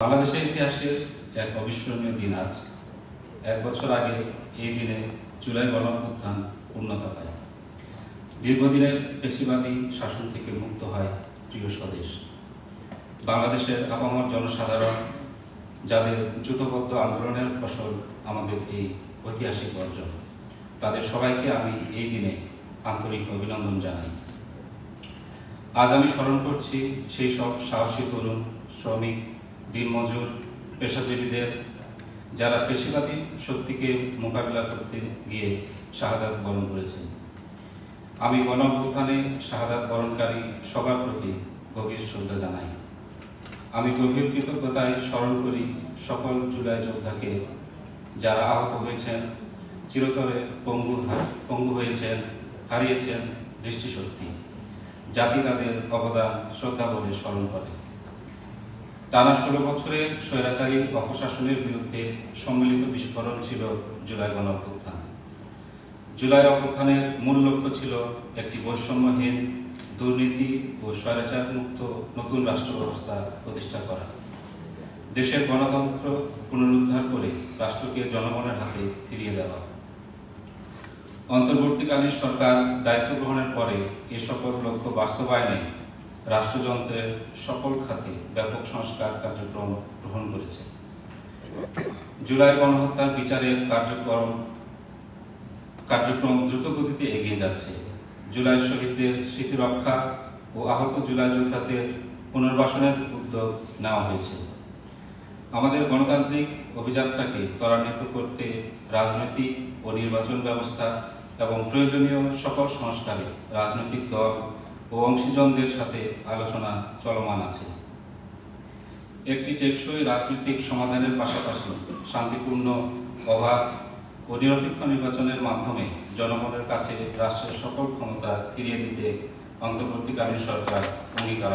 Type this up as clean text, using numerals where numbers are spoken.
বাংলাদেশের ইতিহাসের এক অবিস্মরণীয় দিন আজ। এক বছর আগে এই দিনে জুলাই গণঅভ্যুত্থান পূর্ণতা পায়। দীর্ঘদিনের পেশিবাদী শাসন থেকে মুক্ত হয় প্রিয় স্বদেশ। বাংলাদেশের আপামর জনসাধারণ, যাদের যুদ্ধবদ্ধ আন্দোলনের ফসল আমাদের এই ঐতিহাসিক অর্জন, তাদের সবাইকে আমি এই দিনে আন্তরিক অভিনন্দন জানাই। আজ আমি স্মরণ করছি সেই সব সাহসী তরুণ, শ্রমিক, দিনমজুর, পেশাজীবীদের, যারা পেশিবাদী শক্তিকে মোকাবিলা করতে গিয়ে শাহাদাত বরণ করেছেন। আমি গণঅভ্যুত্থানে শাহাদাত বরণকারী সবার প্রতি গভীর শ্রদ্ধা জানাই। আমি গভীর কৃতজ্ঞতায় স্মরণ করি সকল জুলাই যোদ্ধাকে, যারা আহত হয়েছেন, চিরতরে পঙ্গু হয়েছেন, হারিয়েছেন দৃষ্টিশক্তি। জাতি তাদের অবদান শ্রদ্ধা বলে স্মরণ করে। টানা 16 বছরের স্বৈরাচারী অপশাসনের বিরুদ্ধে সম্মিলিত বিস্ফোরণ ছিল জুলাই গণঅভ্যুত্থান। জুলাই অভ্যুত্থানের মূল লক্ষ্য ছিল একটি বৈষম্যহীন, দুর্নীতি ও স্বৈরাচার মুক্ত নতুন রাষ্ট্র ব্যবস্থা প্রতিষ্ঠা করা, দেশের গণতন্ত্র পুনরুদ্ধার করে রাষ্ট্রকে জনগণের হাতে ফিরিয়ে দেওয়া। অন্তর্বর্তীকালীন সরকার দায়িত্ব গ্রহণের পরে এ সকল লক্ষ্য বাস্তবায়নে রাষ্ট্রযন্ত্রের সকল খাতে ব্যাপক সংস্কার কার্যক্রম গ্রহণ করেছে। জুলাই গণহত্যার বিচারের কার্যক্রম দ্রুতগতিতে এগিয়ে যাচ্ছে। জুলাই শহীদদের স্মৃতি রক্ষা ও আহত জুলাই যোদ্ধাদের পুনর্বাসনের উদ্যোগ নেওয়া হয়েছে। আমাদের গণতান্ত্রিক অভিযাত্রাকে ত্বরান্বিত করতে রাজনৈতিক ও নির্বাচন ব্যবস্থা এবং প্রয়োজনীয় সকল সংস্কারে রাজনৈতিক দল ও অংশীজনদের সাথে আলোচনা চলমান আছে। একটি টেকসই রাজনৈতিক সমাধানের পাশাপাশি শান্তিপূর্ণ, অবাধ ও নিরপেক্ষ নির্বাচনের মাধ্যমে জনগণের কাছে রাষ্ট্রের সকল ক্ষমতা ফিরিয়ে দিতে অন্তর্বর্তীকালীন সরকার অঙ্গীকার